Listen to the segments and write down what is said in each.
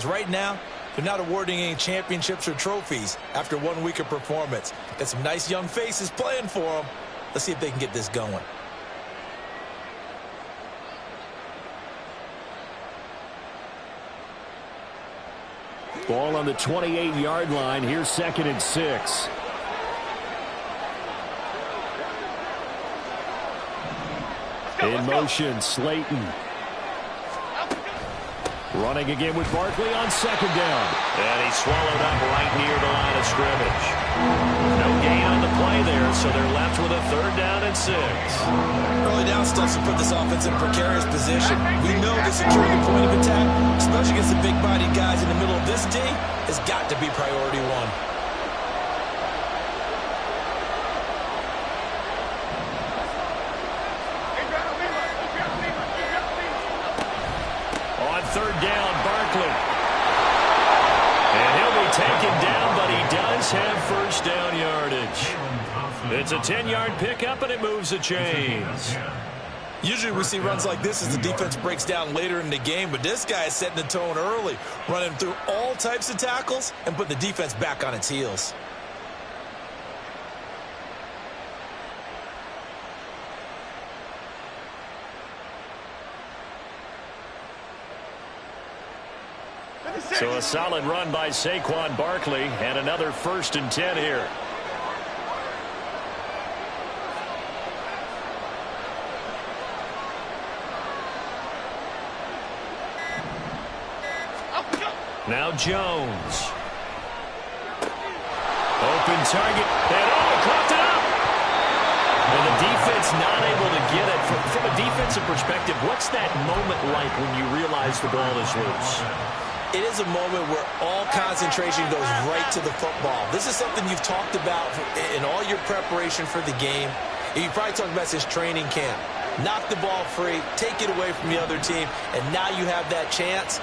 Right now, they're not awarding any championships or trophies after 1 week of performance. Got some nice young faces playing for them. Let's see if they can get this going. Ball on the 28-yard line. Here's 2nd and 6. In motion, Slayton. Running again with Barkley on 2nd down. And he's swallowed up right near the line of scrimmage. No gain on the play there, so they're left with a 3rd down and 6. Early down stuff to put this offense in a precarious position. We know that securing the point of attack, especially against the big-bodied guys in the middle of this D, has got to be priority one. On 3rd down, Barkley. And he'll be taken down, but he does have 1st down yardage. It's a 10-yard pickup, and it moves the chains. Usually we see runs like this as the defense breaks down later in the game, but this guy is setting the tone early, running through all types of tackles and putting the defense back on its heels. So a solid run by Saquon Barkley, and another 1st and 10 here. Now Jones. Open target. And coughed it up. And the defense not able to get it. From a defensive perspective, what's that moment like when you realize the ball is loose? It is a moment where all concentration goes right to the football. This is something you've talked about in all your preparation for the game. And you probably talked about this training camp. Knock the ball free, take it away from the other team, and now you have that chance.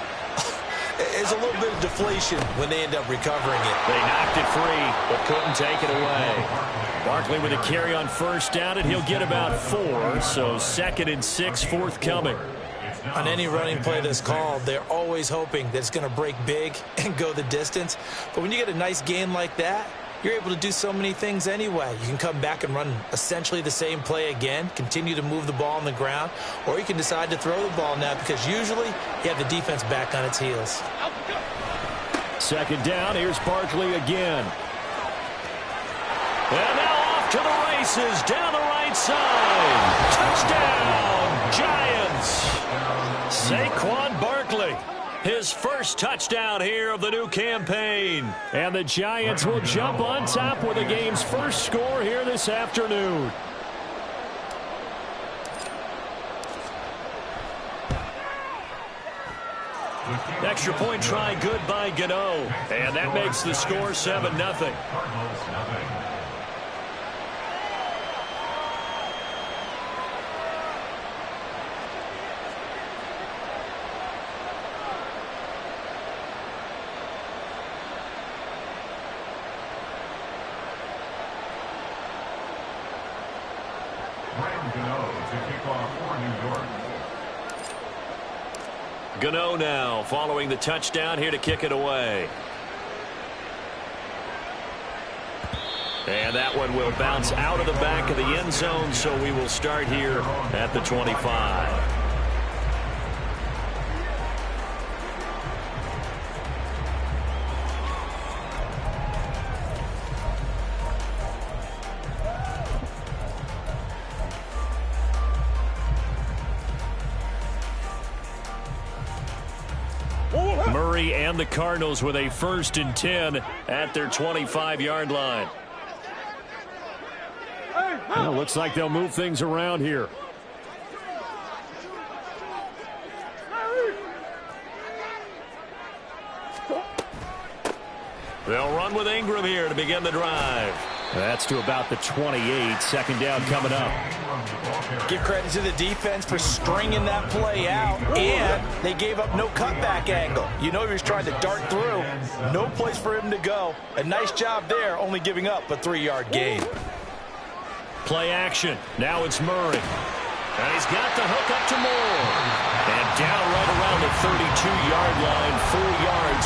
There's a little bit of deflation when they end up recovering it. They knocked it free, but couldn't take it away. Barkley with a carry on 1st down, and he'll get about 4. So 2nd and 6 forthcoming. On any running play that's called, they're always hoping that it's going to break big and go the distance. But when you get a nice game like that, you're able to do so many things anyway. You can come back and run essentially the same play again, continue to move the ball on the ground, or you can decide to throw the ball now because usually you have the defense back on its heels. 2nd down, here's Barkley again. And now off to the races, down the right side. Touchdown, Giants. Saquon Barkley, his 1st touchdown here of the new campaign. And the Giants will jump on top with the game's 1st score here this afternoon. Extra point try good by Gano. And that makes the score 7-0. Gano now following the touchdown here to kick it away. And that one will bounce out of the back of the end zone, so we will start here at the 25. Murray and the Cardinals with a 1st and 10 at their 25-yard line. Well, looks like they'll move things around here. They'll run with Ingram here to begin the drive. That's to about the 28. 2nd down coming up. Give credit to the defense for stringing that play out, and they gave up no cutback angle. You know he was trying to dart through. No place for him to go. A nice job there, only giving up a 3-yard gain. Play action. Now it's Murray. And he's got the hook up to Moore. And down right around the 32-yard line, 4 yards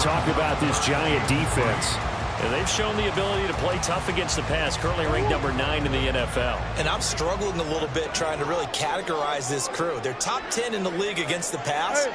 talk about this Giant defense. And they've shown the ability to play tough against the pass, currently ranked number 9 in the NFL. And I'm struggling a little bit trying to really categorize this crew. They're top 10 in the league against the pass,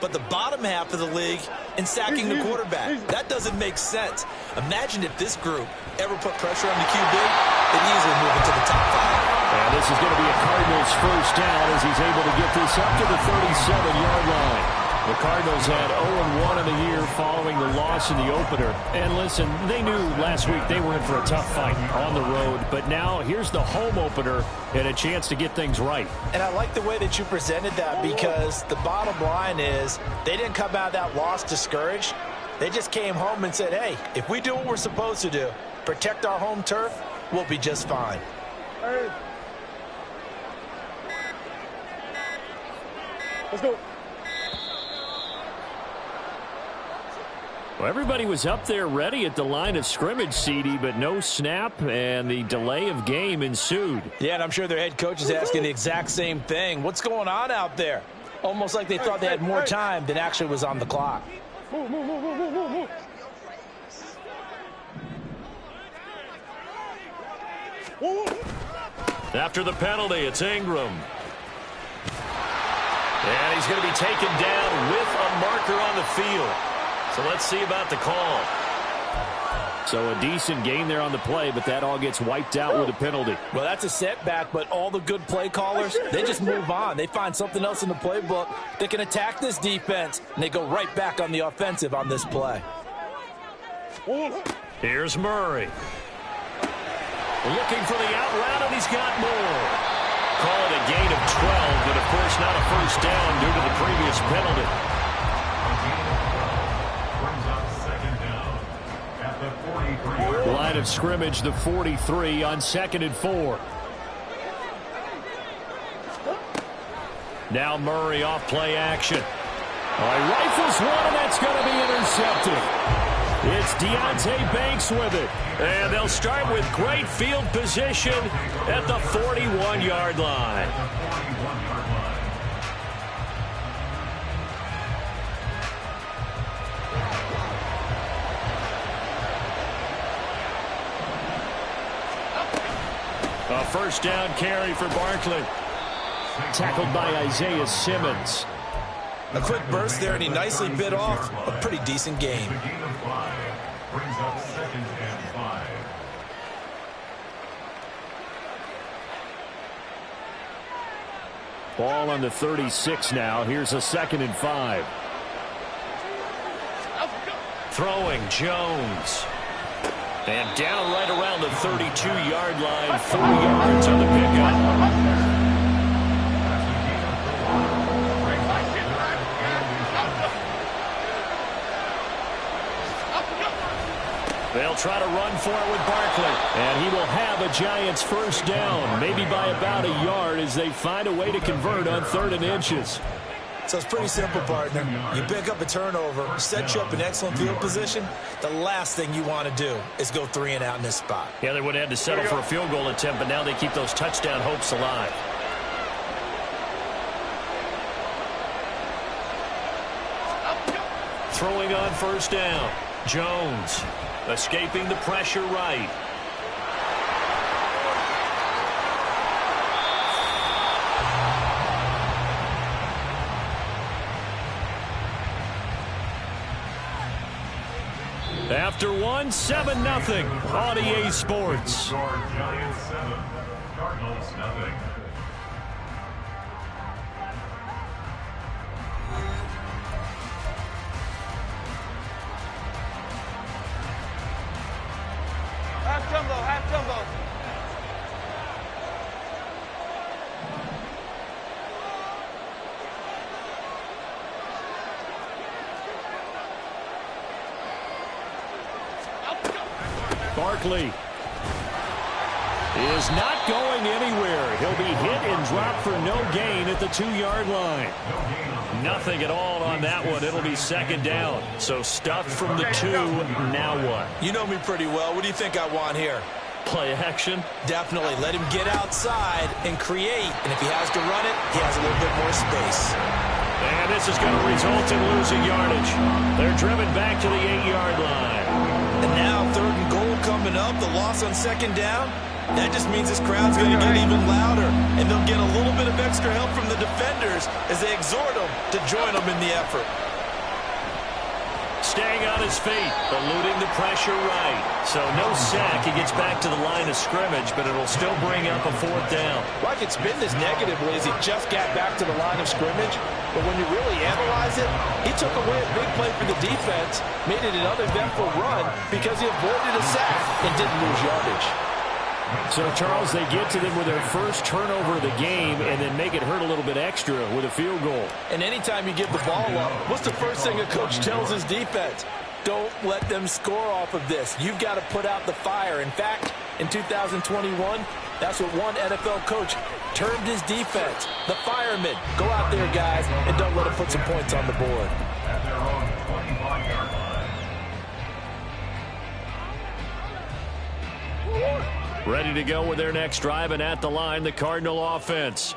but the bottom half of the league in sacking the quarterback. That doesn't make sense. Imagine if this group ever put pressure on the QB, they'd easily move into the top 5. And this is going to be a Cardinals first down as he's able to get this up to the 37-yard line. The Cardinals had 0-1 in the year following the loss in the opener. And listen, they knew last week they were in for a tough fight on the road. But now here's the home opener and a chance to get things right. And I like the way that you presented that, because the bottom line is they didn't come out of that loss discouraged. They just came home and said, hey, if we do what we're supposed to do, protect our home turf, we'll be just fine. Let's go. Well, everybody was up there ready at the line of scrimmage, CD, but no snap, and the delay of game ensued. Yeah, and I'm sure their head coach is asking the exact same thing. What's going on out there? Almost like they thought they had more time than actually was on the clock. Move. After the penalty, it's Ingram. And he's going to be taken down with a marker on the field. So let's see about the call. So a decent gain there on the play, but that all gets wiped out with a penalty. Well, that's a setback, but all the good play callers, they just move on. They find something else in the playbook that can attack this defense, and they go right back on the offensive on this play. Here's Murray. Looking for the out route, and he's got more. Call it a gain of 12, but of course not a first down due to the previous penalty. Line of scrimmage, the 43 on 2nd and 4. Now Murray off play action. He rifles one, and that's going to be intercepted. It's Deonte Banks with it. And they'll start with great field position at the 41-yard line. A first down carry for Barkley. Tackled by Isaiah Simmons. A quick burst there, and he nicely bit off a pretty decent game. Brings up 2nd and 5. Ball on the 36 now. Here's a 2nd and 5. Throwing Jones. And down right around the 32-yard line. 3 yards on the pickup. They'll try to run for it with Barkley. And he will have a Giants first down, maybe by about a yard, as they find a way to convert on 3rd and inches. So it's pretty simple, partner. You pick up a turnover, set you up in excellent field position. The last thing you want to do is go 3 and out in this spot. Yeah, they would have had to settle for a field goal attempt, but now they keep those touchdown hopes alive. Throwing on first down. Jones escaping the pressure right. After one, 7-0 on EA Sports. Giants 7, Cardinals nothing. Half jumbo. Barkley is not going anywhere. He'll be hit and dropped for no gain at the 2-yard line. Nothing at all on that one. It'll be 2nd down. So stuffed from the 2. Now what? You know me pretty well. What do you think I want here? Play action? Definitely. Let him get outside and create. And if he has to run it, he has a little bit more space. And this is going to result in losing yardage. They're driven back to the 8-yard line. And now 3rd and goal coming up. The loss on 2nd down. That just means this crowd's going to get even louder. And they'll get a little bit of extra help from the defenders as they exhort them to join them in the effort. Staying on his feet, eluding the pressure right. So no sack. He gets back to the line of scrimmage, but it'll still bring up a 4th down. Well, I could spin this negatively as he just got back to the line of scrimmage. But when you really analyze it, he took away a big play for the defense, made it an uneventful run because he avoided a sack and didn't lose yardage. So, Charles, they get to them with their first turnover of the game and then make it hurt a little bit extra with a field goal. And anytime you give the ball up, what's the first thing a coach tells his defense? Don't let them score off of this. You've got to put out the fire. In fact, in 2021, that's what one NFL coach termed his defense. The firemen. Go out there, guys, and don't let them put some points on the board. At their own 25-yard line. Ready to go with their next drive, and at the line, the Cardinal offense.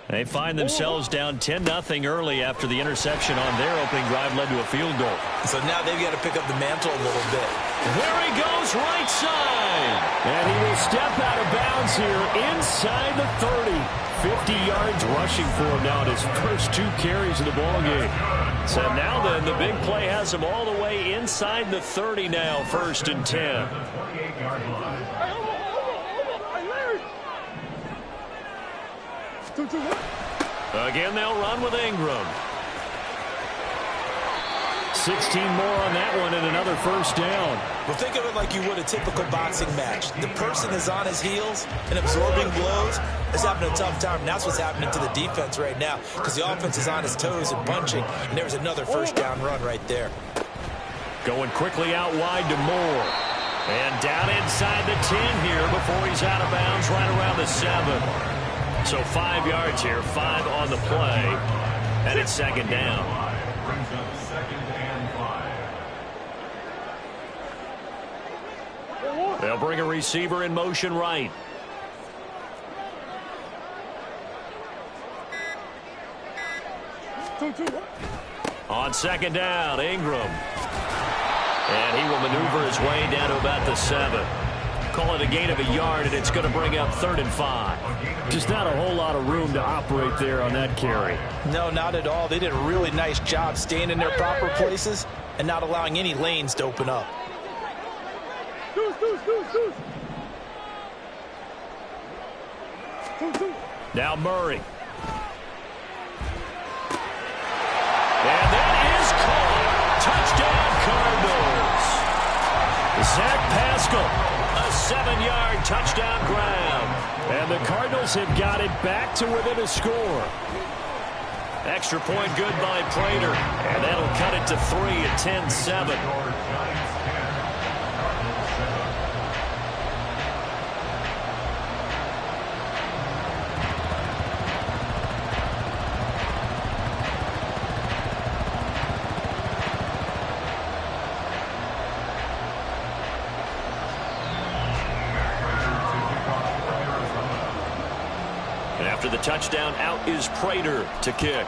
They find themselves down 10-0 early after the interception on their opening drive led to a field goal. So now they've got to pick up the mantle a little bit. There he goes, right side. And he will step out of bounds here inside the 30. 50 yards rushing for him now in his first 2 carries of the ballgame. So now then, the big play has him all the way inside the 30 now, 1st and 10. 28-yard line. Again, they'll run with Ingram. 16 more on that one and another 1st down. Well, think of it like you would a typical boxing match. The person is on his heels and absorbing blows is having a tough time. And that's what's happening to the defense right now because the offense is on his toes and punching. And there's another 1st down run right there. Going quickly out wide to Moore. And down inside the 10 here before he's out of bounds right around the 7. So 5 yards here, 5 on the play, and it's 2nd down. Brings up 2nd and 5. They'll bring a receiver in motion right. On 2nd down, Ingram. And he will maneuver his way down to about the 7. Call it a gain of a yard, and it's going to bring up 3rd and 5. Just not a whole lot of room to operate there on that carry. No, not at all. They did a really nice job staying in their proper places and not allowing any lanes to open up. Now Murray. And that is caught. Touchdown, Cardinals. Zach Pascal. A 7-yard touchdown grab. And the Cardinals have got it back to within a score. Extra point good by Prater. And that'll cut it to 3 at 10-7. After the touchdown, out is Prater to kick.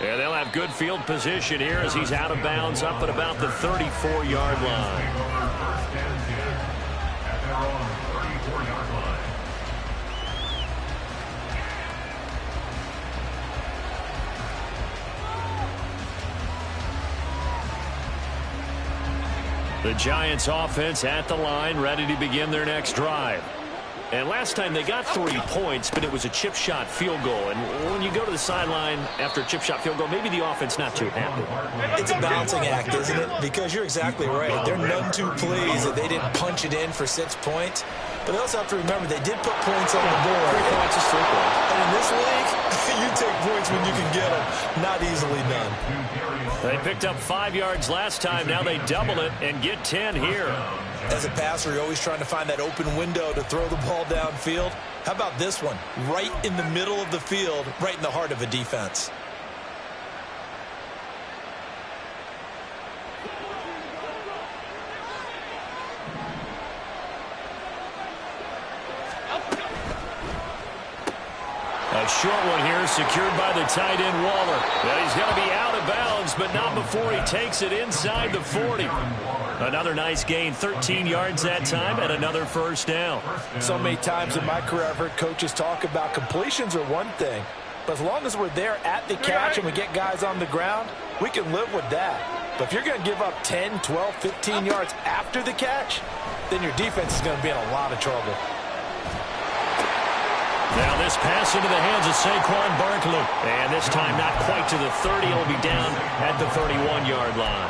And they'll have good field position here as he's out of bounds up at about the 34-yard line. First and 10 at their own 34-yard line. The Giants offense at the line, ready to begin their next drive. And last time they got 3 points, but it was a chip shot field goal. And when you go to the sideline after a chip shot field goal, maybe the offense not too happy. It's a balancing act, isn't it? Because you're exactly right. They're none too pleased that they didn't punch it in for 6 points. But they also have to remember they did put points on the board. And in this league, you take points when you can get them. Not easily done. They picked up 5 yards last time. Now they double it and get 10 here. As a passer, you're always trying to find that open window to throw the ball downfield. How about this one? Right in the middle of the field, right in the heart of a defense. short one here, secured by the tight end Waller. And he's going to be out of bounds, but not before he takes it inside the 40. Another nice gain, 13 yards that time, and another first down. So many times in my career I've heard coaches talk about completions are one thing, but as long as we're there at the catch and we get guys on the ground, we can live with that. But if you're going to give up 10, 12, 15 yards after the catch, then your defense is going to be in a lot of trouble. Now this pass into the hands of Saquon Barkley. And this time not quite to the 30. It'll be down at the 31-yard line.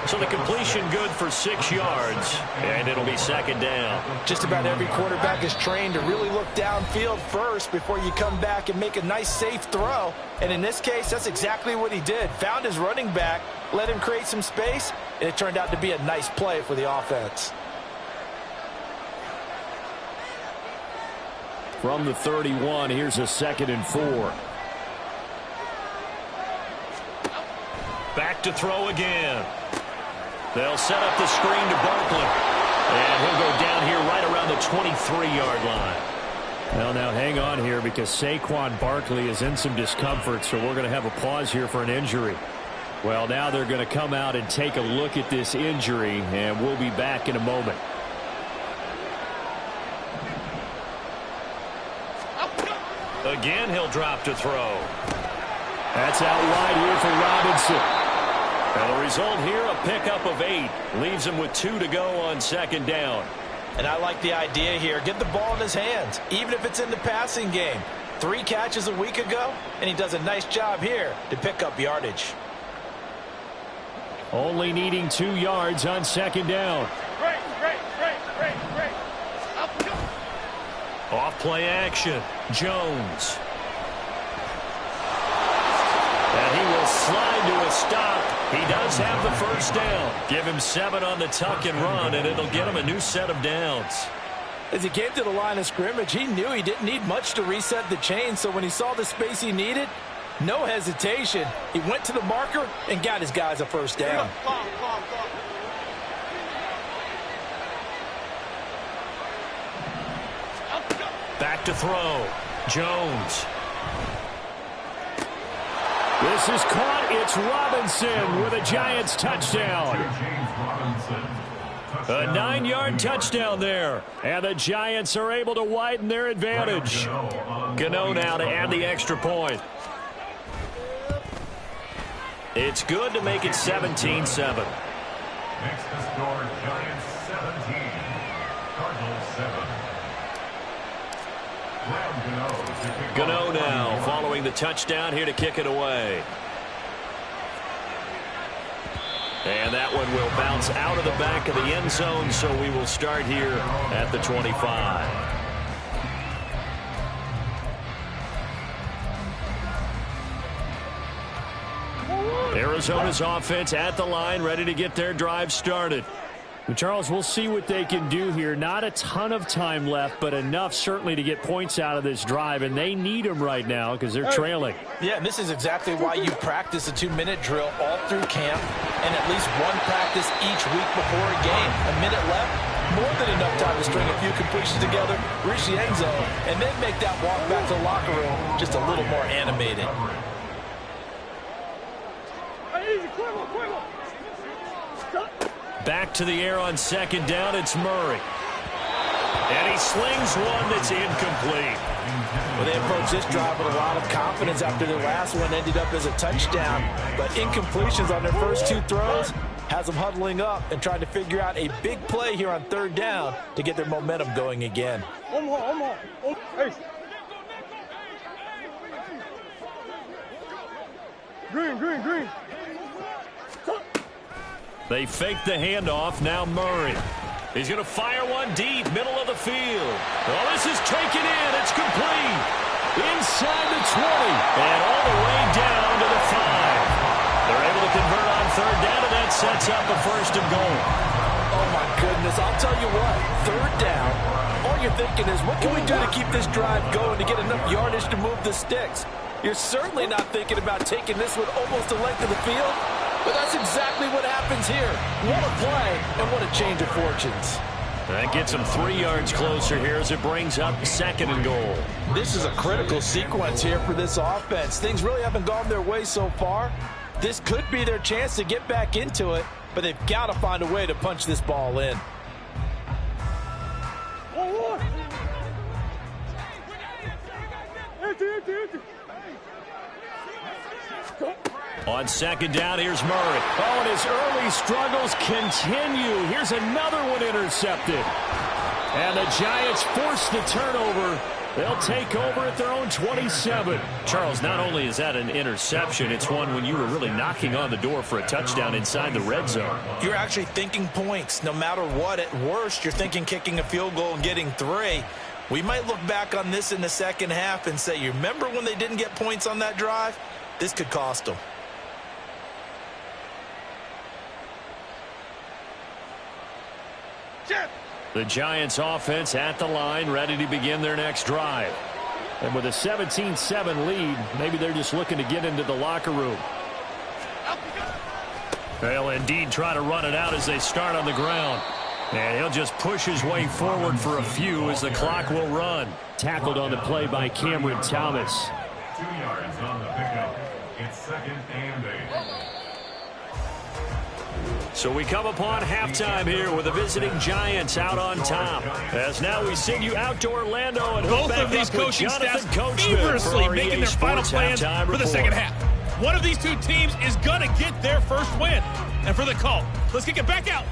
So the completion good for 6 yards, and it'll be second down. Just about every quarterback is trained to really look downfield first before you come back and make a nice, safe throw. And in this case, that's exactly what he did. Found his running back, let him create some space, and it turned out to be a nice play for the offense. From the 31, here's a 2nd and 4. Back to throw again. They'll set up the screen to Barkley. And he'll go down here right around the 23-yard line. Well, now hang on here because Saquon Barkley is in some discomfort, so we're going to have a pause here for an injury. Well, now they're going to come out and take a look at this injury, and we'll be back in a moment. Again, he'll drop to throw. That's out wide here for Robinson. And the result here, a pickup of 8. Leaves him with 2 to go on second down. And I like the idea here. Get the ball in his hands, even if it's in the passing game. 3 catches a week ago, and he does a nice job here to pick up yardage. Only needing 2 yards on second down. Great. Off play action. Jones. And he will slide to a stop. He does have the first down. Give him 7 on the tuck and run, and it'll get him a new set of downs. As he came to the line of scrimmage, he knew he didn't need much to reset the chain, so when he saw the space he needed, no hesitation. He went to the marker and got his guys a first down. Back to throw. Jones. This is caught. It's Robinson with a Giants touchdown. A 9-yard touchdown there. And the Giants are able to widen their advantage. Gano now to add the extra point. It's good to make it 17-7. Next to score, Giants 17, Cardinals 7. Gano now following the touchdown here to kick it away. And that one will bounce out of the back of the end zone, so we will start here at the 25. Arizona's offense at the line, ready to get their drive started. Charles, we'll see what they can do here. Not a ton of time left, but enough certainly to get points out of this drive, and they need them right now because they're trailing. Yeah, and this is exactly why you practice a 2-minute drill all through camp and at least one practice each week before a game. A minute left, more than enough time to string a few completions together, reach the end zone, and then make that walk back to the locker room just a little more animated. Back to the air on second down, it's Murray. And he slings one that's incomplete. Well, they approached this drive with a lot of confidence after their last one ended up as a touchdown. But incompletions on their first 2 throws has them huddling up and trying to figure out a big play here on third down to get their momentum going again. Hey. Green. They fake the handoff. Now Murray. He's going to fire one deep, middle of the field. Well, this is taken in. It's complete. Inside the 20. And all the way down to the 5. They're able to convert on third down, and that sets up a first and goal. Oh, my goodness. I'll tell you what. Third down, all you're thinking is, what can we do to keep this drive going to get enough yardage to move the sticks? You're certainly not thinking about taking this one almost the length of the field. But that's exactly what happens here. What a play and what a change of fortunes. That gets him 3 yards closer here as it brings up 2nd and goal. This is a critical sequence here for this offense. Things really haven't gone their way so far. This could be their chance to get back into it, but they've got to find a way to punch this ball in. On 2nd down, here's Murray. Oh, and his early struggles continue. Here's another one intercepted. And the Giants force the turnover. They'll take over at their own 27. Charles, not only is that an interception, it's one when you were really knocking on the door for a touchdown inside the red zone. You're actually thinking points. No matter what, at worst, you're thinking kicking a field goal and getting 3. We might look back on this in the second half and say, you remember when they didn't get points on that drive? This could cost them. The Giants offense at the line, ready to begin their next drive. And with a 17-7 lead, maybe they're just looking to get into the locker room. They'll indeed try to run it out as they start on the ground. And he'll just push his way forward for a few as the clock will run. Tackled on the play by Cameron Thomas. 2 yards on the pickup. It's 2nd and 8. So we come upon halftime here with the visiting Giants out on top. As now we send you out to Orlando and both of these coaching staffs feverishly making their final plans for the second half. One of these two teams is going to get their first win. And for the call, let's kick it back out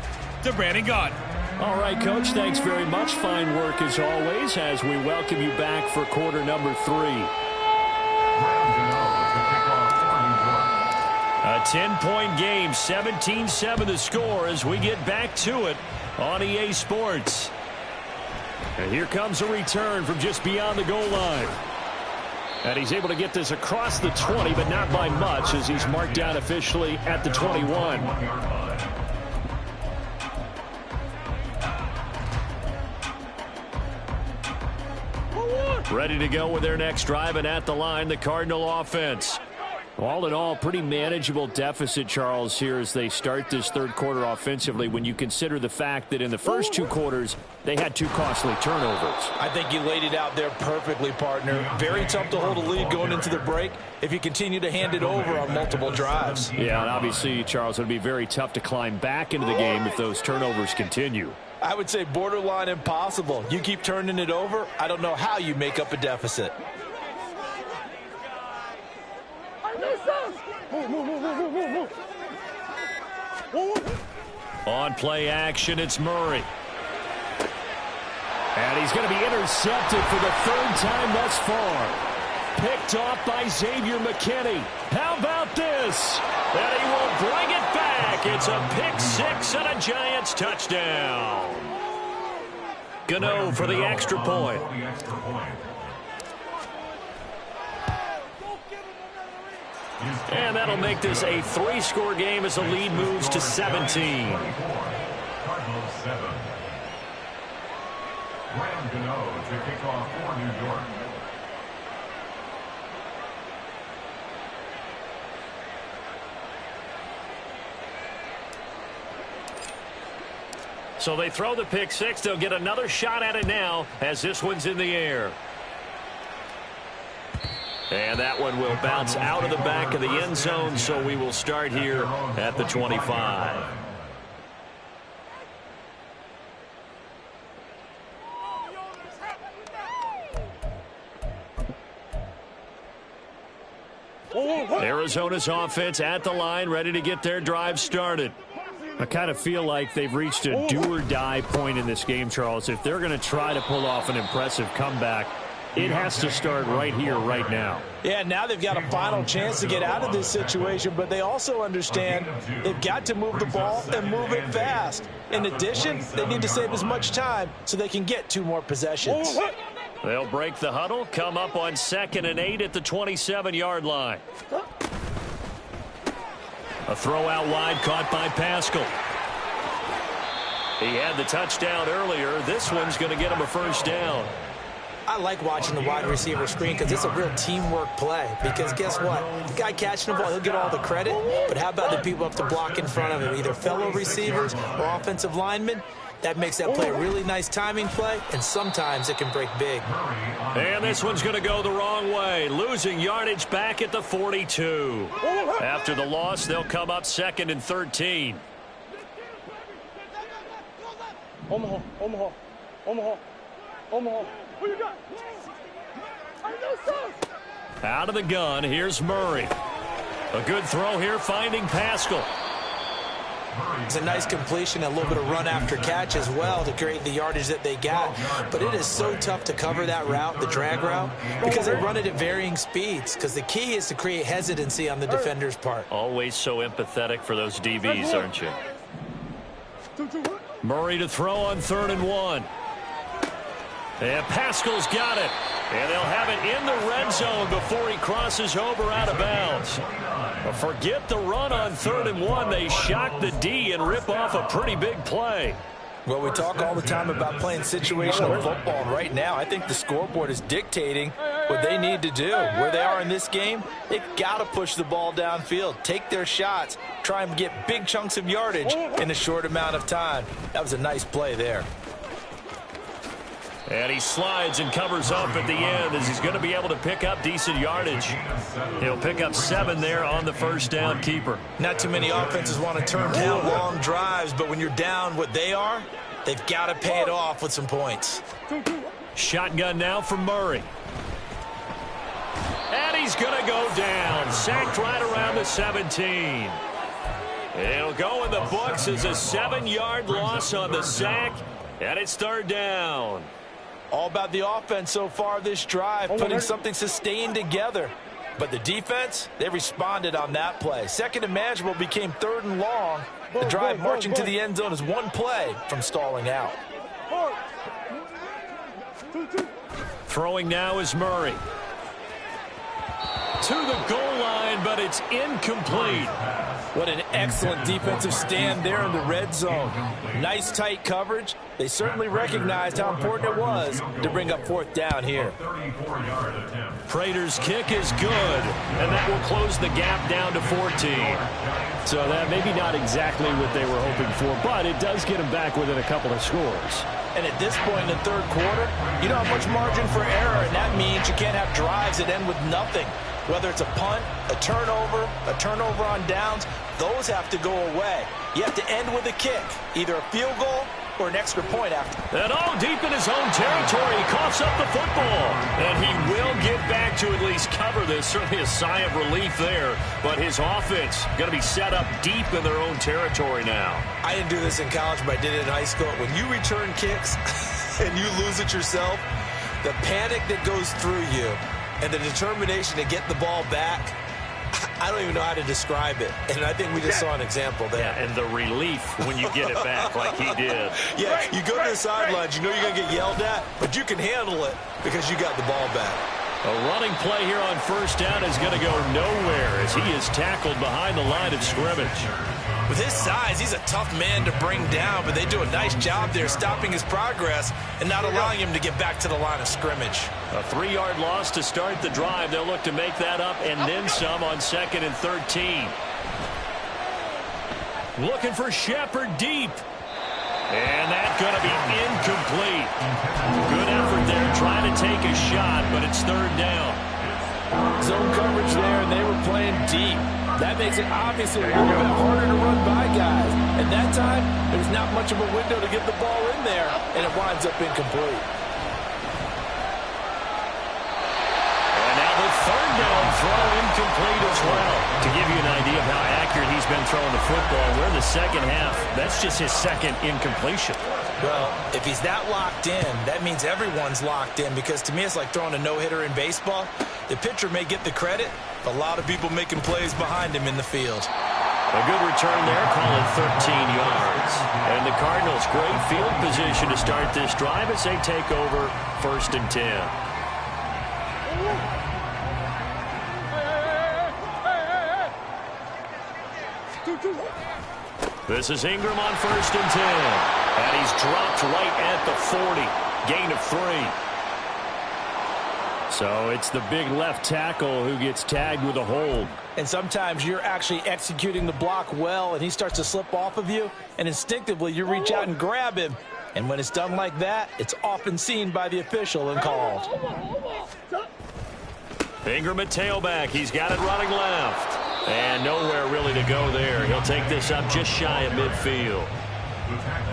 to Brandon Gaudin. All right, Coach, thanks very much. Fine work as always as we welcome you back for quarter number 3. A 10-point game, 17-7 the score as we get back to it on EA Sports. And here comes a return from just beyond the goal line. And he's able to get this across the 20, but not by much as he's marked down officially at the 21. Ready to go with their next drive, and at the line, the Cardinal offense. All in all, pretty manageable deficit, Charles, here as they start this third quarter offensively when you consider the fact that in the first 2 quarters, they had 2 costly turnovers. I think you laid it out there perfectly, partner. Very tough to hold a lead going into the break if you continue to hand it over on multiple drives. Yeah, and obviously, Charles, it would be very tough to climb back into the game if those turnovers continue. I would say borderline impossible. You keep turning it over, I don't know how you make up a deficit. On play action, it's Murray. And he's going to be intercepted for the 3rd time thus far. Picked off by Xavier McKinney. How about this? And he will bring it back. It's a pick-6 and a Giants touchdown. Gano for the extra point. And that'll make this a 3-score game as the lead moves to 17. Cardinals 7. Graham Gano to kick off for New York. So they throw the pick-6. They'll get another shot at it now as this one's in the air. And that one will bounce out of the back of the end zone, so we will start here at the 25. Arizona's offense at the line, ready to get their drive started. I kind of feel like they've reached a do-or-die point in this game, Charles. If they're going to try to pull off an impressive comeback, it has to start right here, right now. Yeah, now they've got a final chance to get out of this situation, but they also understand they've got to move the ball and move it fast. In addition, they need to save as much time so they can get 2 more possessions. They'll break the huddle, come up on 2nd and 8 at the 27-yard line. A throw out wide caught by Pascal. He had the touchdown earlier. This one's going to get him a first down. I like watching the wide receiver screen because it's a real teamwork play. Because guess what? The guy catching the ball, he'll get all the credit. But how about the people up to block in front of him, either fellow receivers or offensive linemen? That makes that play a really nice timing play, and sometimes it can break big. And this one's going to go the wrong way, losing yardage back at the 42. After the loss, they'll come up 2nd and 13. Omaha, Omaha, Omaha, Omaha. Who you got? I know so. Out of the gun, here's Murray. A good throw here, finding Pascal. It's a nice completion, a little bit of run after catch as well to create the yardage that they got. But it is so tough to cover that route, the drag route, because they run it at varying speeds. Because the key is to create hesitancy on the defender's part. Always so empathetic for those DBs, aren't you? Murray to throw on 3rd and 1. And Pascal's got it. And they'll have it in the red zone before he crosses over out of bounds. But forget the run on 3rd and 1. They shock the D and rip off a pretty big play. Well, we talk all the time about playing situational football. And right now, I think the scoreboard is dictating what they need to do. Where they are in this game, they've got to push the ball downfield, take their shots, try and get big chunks of yardage in a short amount of time. That was a nice play there. And he slides and covers up at the end as he's going to be able to pick up decent yardage. He'll pick up 7 there on the first down keeper. Not too many offenses want to turn down long drives, but when you're down what they are, they've got to pay it off with some points. Shotgun now for Murray. And he's going to go down. Sacked right around the 17. It'll go in the books as a 7-yard loss on the sack, and it's 3rd down. All about the offense so far this drive, putting something sustained together. But the defense, they responded on that play. 2nd and manageable became 3rd and long. The drive marching to the end zone is one play from stalling out. Throwing now is Murray. To the goal line, but it's incomplete. What an excellent defensive stand there in the red zone. Nice tight coverage. They certainly recognized how important it was to bring up 4th down here. Prater's kick is good, and that will close the gap down to 14. So that maybe not exactly what they were hoping for, but it does get them back within a couple of scores. And at this point in the 3rd quarter, you don't have much margin for error, and that means you can't have drives that end with nothing. Whether it's a punt, a turnover on downs, those have to go away. You have to end with a kick, either a field goal or an extra point after. And all deep in his own territory, he coughs up the football. And he will get back to at least cover this. Certainly a sigh of relief there. But his offense going to be set up deep in their own territory now. I didn't do this in college, but I did it in high school. When you return kicks and you lose it yourself, the panic that goes through you and the determination to get the ball back, I don't even know how to describe it. And I think we just saw an example there. Yeah, and the relief when you get it back like he did. Yeah, you go to the sidelines, you know you're going to get yelled at, but you can handle it because you got the ball back. A running play here on 1st down is going to go nowhere as he is tackled behind the line of scrimmage. With his size, he's a tough man to bring down, but they do a nice job there stopping his progress and not allowing him to get back to the line of scrimmage. A 3-yard loss to start the drive. They'll look to make that up and then some on 2nd and 13. Looking for Shepard deep. And that's going to be incomplete. Good effort there trying to take a shot, but it's 3rd down. Zone coverage there, and they were playing deep. That makes it obviously a little bit harder to run by guys. And that time, there's not much of a window to get the ball in there, and it winds up incomplete. And now the 3rd down throw incomplete as well. To give you an idea of how accurate he's been throwing the football, we're in the 2nd half. That's just his 2nd incompletion. Well, if he's that locked in, that means everyone's locked in, because to me it's like throwing a no-hitter in baseball. The pitcher may get the credit, but a lot of people making plays behind him in the field. A good return there, call it 13 yards. And the Cardinals, great field position to start this drive as they take over 1st and 10. This is Ingram on 1st and 10. And he's dropped right at the 40. Gain of 3. So it's the big left tackle who gets tagged with a hold. And sometimes you're actually executing the block well, and he starts to slip off of you, and instinctively you reach out and grab him. And when it's done like that, it's often seen by the official and called. Ingram at tailback. He's got it running left. And nowhere really to go there. He'll take this up just shy of midfield.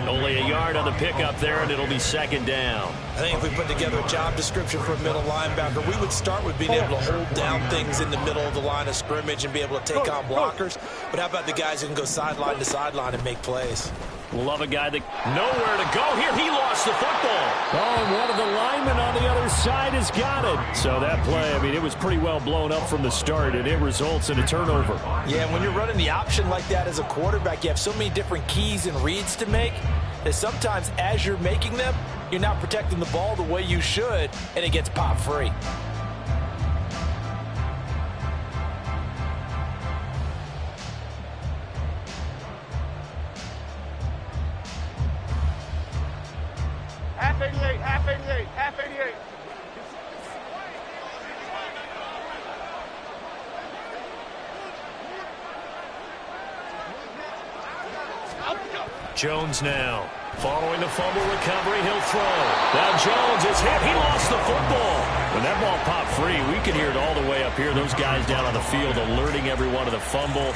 Only a yard on the pickup there, and it'll be second down. I think if we put together a job description for a middle linebacker, we would start with being able to hold down things in the middle of the line of scrimmage and be able to take on blockers. But how about the guys who can go sideline to sideline and make plays? Love a guy that nowhere to go here. He lost the football. Oh, and one of the linemen on the other side has got it. So that play, I mean, it was pretty well blown up from the start, and it results in a turnover. Yeah, when you're running the option like that as a quarterback, you have so many different keys and reads to make that sometimes as you're making them, you're not protecting the ball the way you should, and it gets pop free. Half 88, half 88, half 88. Jones now. Following the fumble recovery, he'll throw. Now Jones is hit. He lost the football. When that ball popped free, we could hear it all the way up here. Those guys down on the field alerting everyone of the fumble.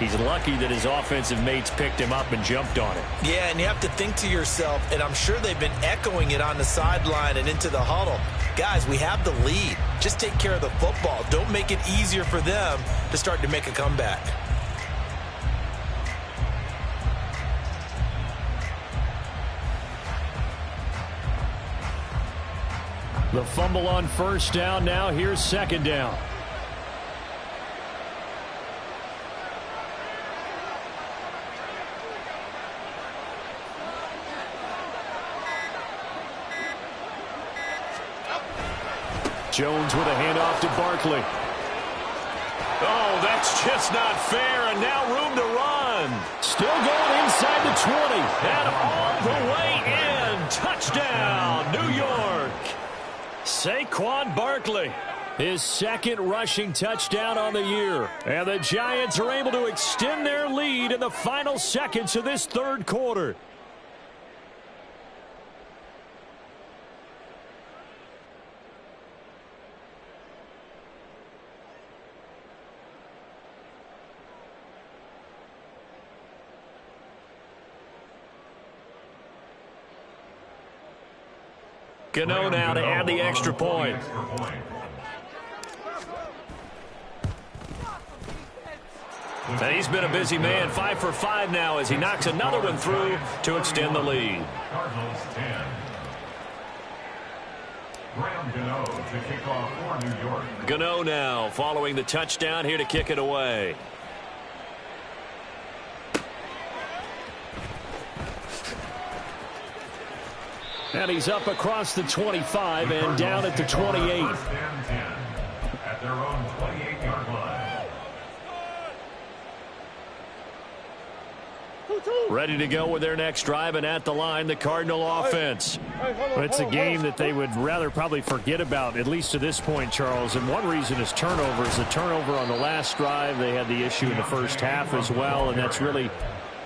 He's lucky that his offensive mates picked him up and jumped on it. Yeah, and you have to think to yourself, and I'm sure they've been echoing it on the sideline and into the huddle. Guys, we have the lead. Just take care of the football. Don't make it easier for them to start to make a comeback. The fumble on first down. Now here's second down. Jones with a handoff to Barkley. Oh, that's just not fair, and now room to run. Still going inside the 20. And all the way in. Touchdown, New York. Saquon Barkley, his second rushing touchdown on the year. And the Giants are able to extend their lead in the final seconds of this third quarter. Gano now to add the extra point. And he's been a busy man, 5 for 5 now as he knocks another one through to extend the lead. Cardinals 10. Graham Gano to kick off for New York. Gano now following the touchdown here to kick it away. And he's up across the 25 and down at the 28. First and 10 at their own 28-yard line. Ready to go with their next drive, and at the line, the Cardinal offense. But it's a game that they would rather probably forget about, at least to this point, Charles. And one reason is turnovers. The turnover on the last drive, they had the issue in the first half as well, and that's really,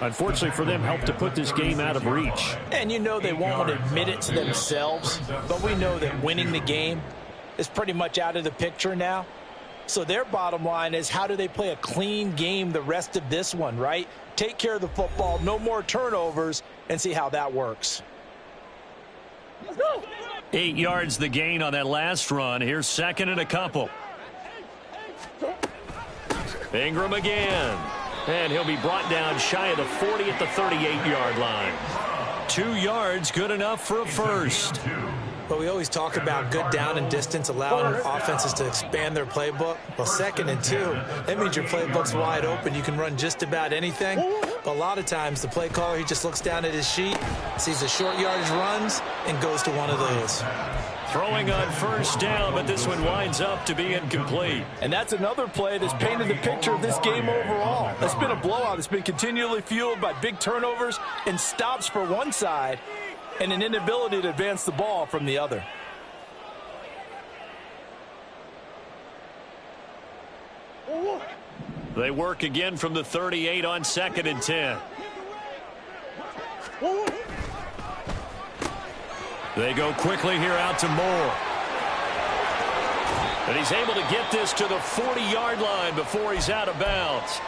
unfortunately for them, helped to put this game out of reach. And you know they won't admit it to themselves, but we know that winning the game is pretty much out of the picture now. So their bottom line is, how do they play a clean game the rest of this one, right? Take care of the football, no more turnovers, and see how that works. 8 yards the gain on that last run. Here's second and a couple. Ingram again. And he'll be brought down shy of the 40 at the 38-yard line. 2 yards, good enough for a first. But we always talk about good down and distance, allowing offenses to expand their playbook. Well, 2nd and 2, that means your playbook's wide open. You can run just about anything. But a lot of times, the play caller, he just looks down at his sheet, sees the short yardage runs, and goes to one of those. Throwing on first down, but this one winds up to be incomplete. And that's another play that's painted the picture of this game overall. It's been a blowout. It's been continually fueled by big turnovers and stops for one side and an inability to advance the ball from the other. They work again from the 38 on 2nd and 10. They go quickly here out to Moore. And he's able to get this to the 40-yard line before he's out of bounds.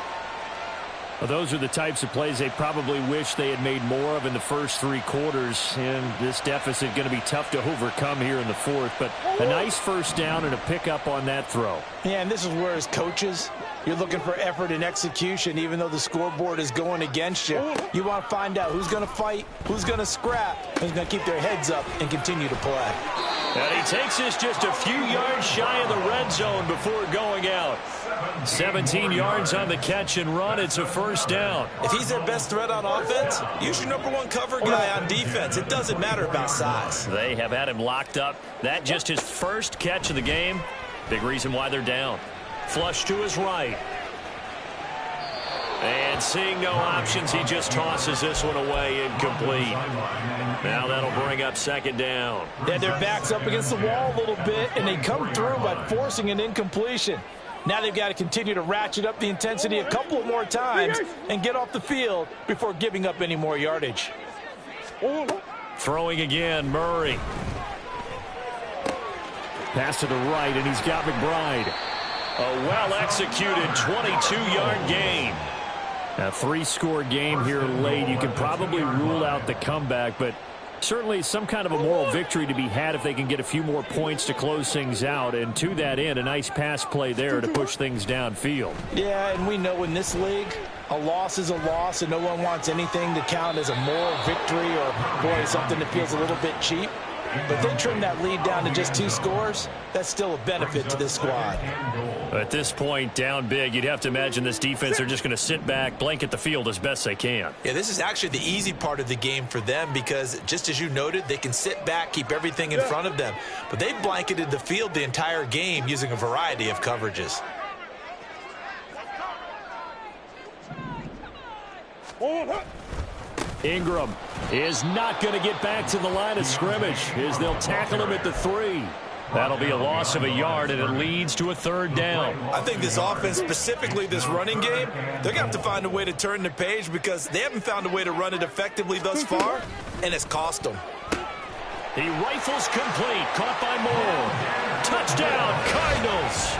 Well, those are the types of plays they probably wish they had made more of in the first 3 quarters. And this deficit going to be tough to overcome here in the 4th. But a nice first down and a pickup on that throw. Yeah, and this is where as coaches, you're looking for effort and execution, even though the scoreboard is going against you. You want to find out who's going to fight, who's going to scrap, who's going to keep their heads up and continue to play. And he takes this just a few yards shy of the red zone before going out. 17 yards on the catch and run. It's a first down. If he's their best threat on offense, use your #1 cover guy on defense. It doesn't matter about size. They have had him locked up. That just his first catch of the game. Big reason why they're down. Flush to his right. And seeing no options, he just tosses this one away, incomplete. Now that'll bring up 2nd down. Yeah, their back's up against the wall a little bit, and they come through by forcing an incompletion. Now they've got to continue to ratchet up the intensity a couple more times and get off the field before giving up any more yardage. Throwing again, Murray. Pass to the right, and he's got McBride. A well-executed 22-yard gain. A 3-score game here late. You can probably rule out the comeback, but certainly some kind of a moral victory to be had if they can get a few more points to close things out. And to that end, a nice pass play there to push things downfield. Yeah, and we know in this league, a loss is a loss, and no one wants anything to count as a moral victory or, boy, something that feels a little bit cheap. But they trim that lead down to just 2 scores. That's still a benefit to this squad. At this point, down big, you'd have to imagine this defense are just going to sit back, blanket the field as best they can. Yeah, this is actually the easy part of the game for them because, just as you noted, they can sit back, keep everything in front of them. But they've blanketed the field the entire game using a variety of coverages. Ingram is not going to get back to the line of scrimmage as they'll tackle him at the 3. That'll be a loss of a yard, and it leads to a 3rd down. I think this offense, specifically this running game, they're going to have to find a way to turn the page because they haven't found a way to run it effectively thus far, and it's cost them. He rifles complete, caught by Moore. Touchdown, Cardinals.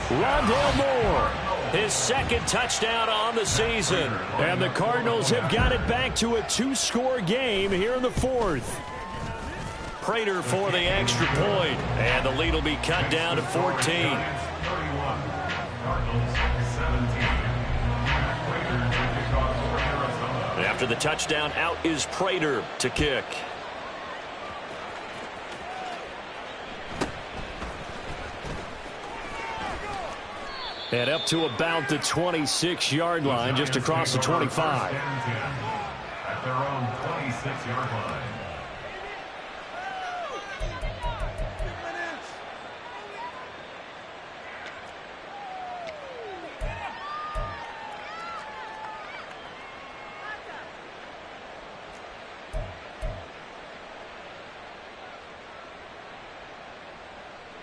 Rondale Moore. His 2nd touchdown on the season. And the Cardinals have got it back to a 2-score game here in the 4th. Prater for the extra point. And the lead will be cut down to 14. After the touchdown, out is Prater to kick. And up to about the 26-yard line, just across the 25. At their own 26-yard line.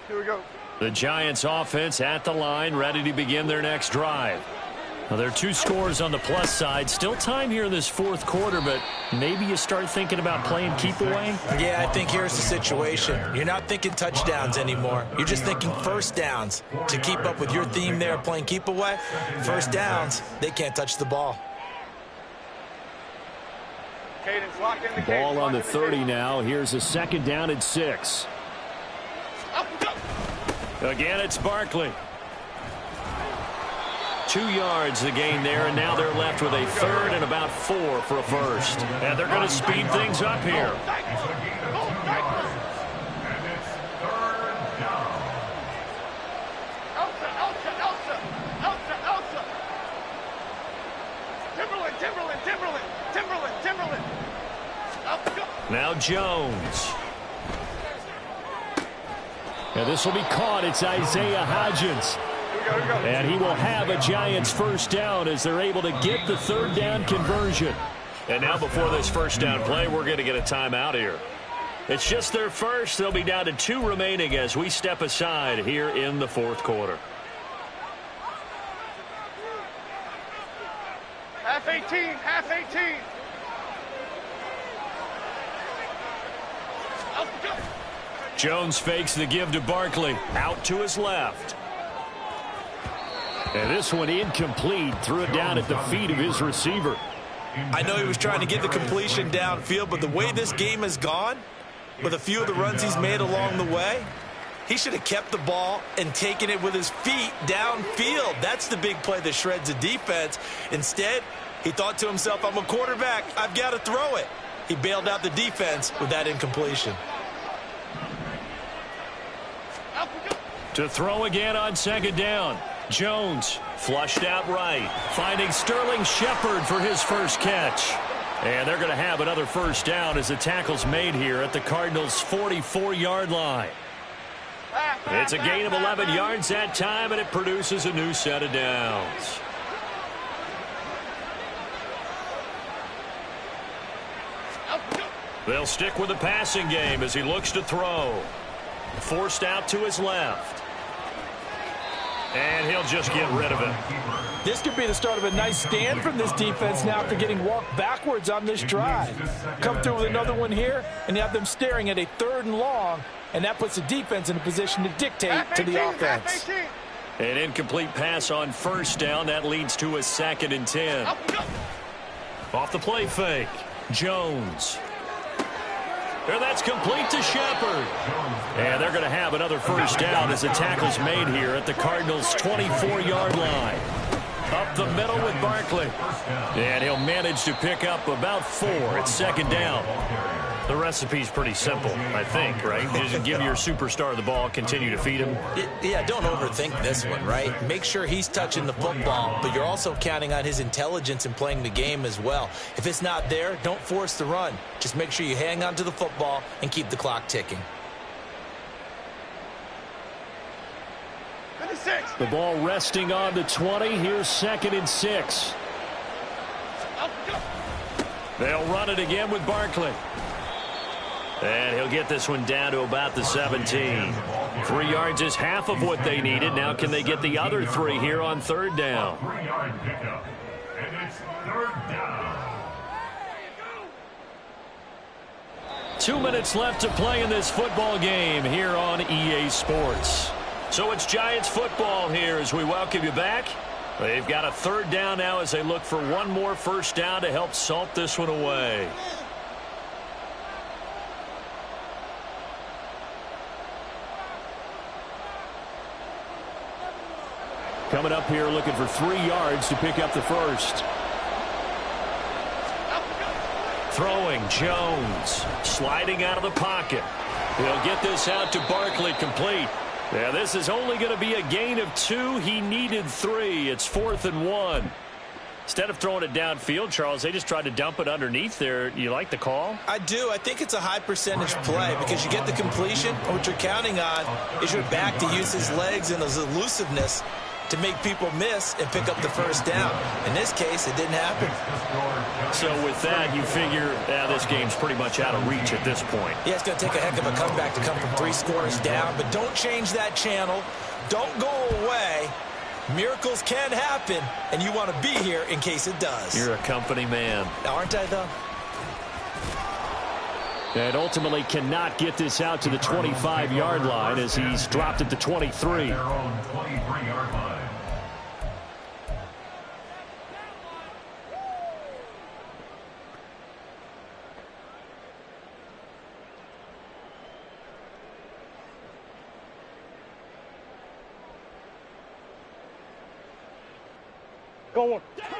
Here we go. The Giants offense at the line, ready to begin their next drive. Well, there are 2 scores on the plus side. Still time here in this 4th quarter, but maybe you start thinking about playing keep away? Yeah, I think here's the situation. You're not thinking touchdowns anymore. You're just thinking first downs. To keep up with your theme there, playing keep away, first downs, they can't touch the ball. Cadence, lock in the Ball on the 30 now. Here's a 2nd down and 6. Again, it's Barkley. 2 yards the gain there, and now they're left with a 3rd and about 4 for a first. And they're going to speed things up here. Timberland. Now Jones. And this will be caught. It's Isaiah Hodgins. And he will have a Giants first down as they're able to get the 3rd down conversion. And now before this first down play, we're going to get a timeout here. It's just their first. They'll be down to 2 remaining as we step aside here in the 4th quarter. 18, half 18. Jones fakes the give to Barkley. Out to his left. And this one incomplete. Threw it down at the feet of his receiver. I know he was trying to get the completion downfield, but the way this game has gone, with a few of the runs he's made along the way, he should have kept the ball and taken it with his feet downfield. That's the big play that shreds the defense. Instead, he thought to himself, I'm a quarterback. I've got to throw it. He bailed out the defense with that incompletion. To throw again on second down. Jones flushed out right. Finding Sterling Shepard for his first catch. And they're going to have another first down as the tackle's made here at the Cardinals' 44-yard line. It's a gain of 11 yards that time, and it produces a new set of downs. They'll stick with the passing game as he looks to throw. Forced out to his left. And he'll just get rid of it. This could be the start of a nice stand from this defense now after getting walked backwards on this drive. Come through with another one here, and you have them staring at a 3rd and long, and that puts the defense in a position to dictate to the offense. An incomplete pass on first down. That leads to a 2nd and 10. Off the play fake. Jones. And that's complete to Shepard. And they're going to have another first down as the tackle's made here at the Cardinals' 24-yard line. Up the middle with Barkley. And he'll manage to pick up about 4 at 2nd down. The recipe's pretty simple, I think, right? Just give your superstar the ball, continue to feed him. Yeah, don't overthink this one, right? Make sure he's touching the football, but you're also counting on his intelligence in playing the game as well. If it's not there, don't force the run. Just make sure you hang on to the football and keep the clock ticking. The ball resting on the 20. Here's 2nd and 6. They'll run it again with Barkley. And he'll get this one down to about the 17. 3 yards is half of what they needed. Now can they get the other 3 here on 3rd down? 3-yard pickup. And it's 3rd down. 2 minutes left to play in this football game here on EA Sports. So it's Giants football here as we welcome you back. They've got a 3rd down now as they look for one more first down to help salt this one away. Coming up here looking for 3 yards to pick up the first. Throwing Jones. Sliding out of the pocket. He'll get this out to Barkley complete. Yeah, this is only going to be a gain of 2. He needed 3. It's 4th and 1. Instead of throwing it downfield, Charles, they just tried to dump it underneath there. You like the call? I do. I think it's a high percentage play because you get the completion. And what you're counting on is your back to use his legs and his elusiveness to make people miss and pick up the first down. In this case, it didn't happen. So with that, you figure this game's pretty much out of reach at this point. Yeah, it's going to take a heck of a comeback to come from 3 scores down, but don't change that channel. Don't go away. Miracles can happen, and you want to be here in case it does. You're a company man. Aren't I, though? And ultimately cannot get this out to the 25-yard line as he's dropped at the 23. Their own 23-yard line.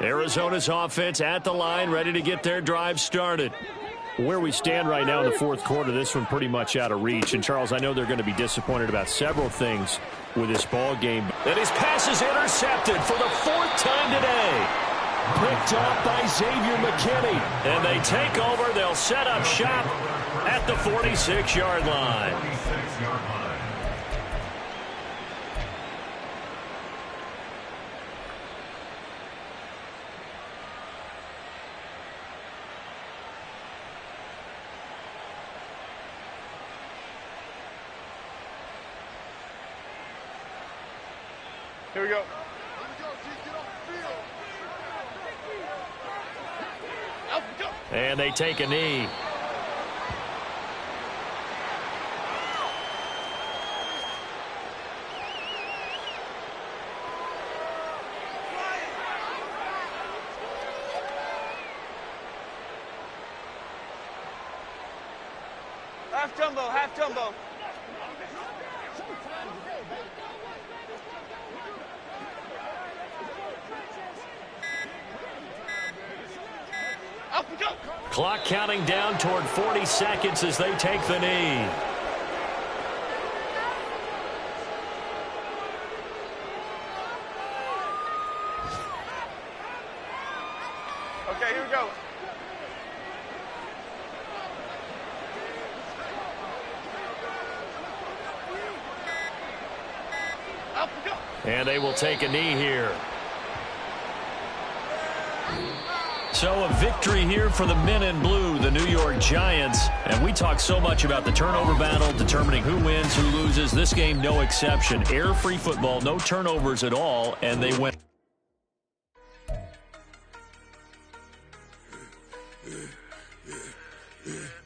Arizona's offense at the line, ready to get their drive started. Where we stand right now in the 4th quarter, this one pretty much out of reach. And, Charles, I know they're going to be disappointed about several things with this ball game. And his pass is intercepted for the 4th time today. Picked up by Xavier McKinney. And they take over. They'll set up shop at the 46-yard line. 46-yard line. Here we go. And they take a knee. Half jumbo, half jumbo. Up we go. Clock counting down toward 40 seconds as they take the knee. Okay, here we go. Up we go. And they will take a knee here. So a victory here for the men in blue, the New York Giants. And we talk so much about the turnover battle, determining who wins, who loses. This game, no exception. Error-free football, no turnovers at all, and they win. Yeah.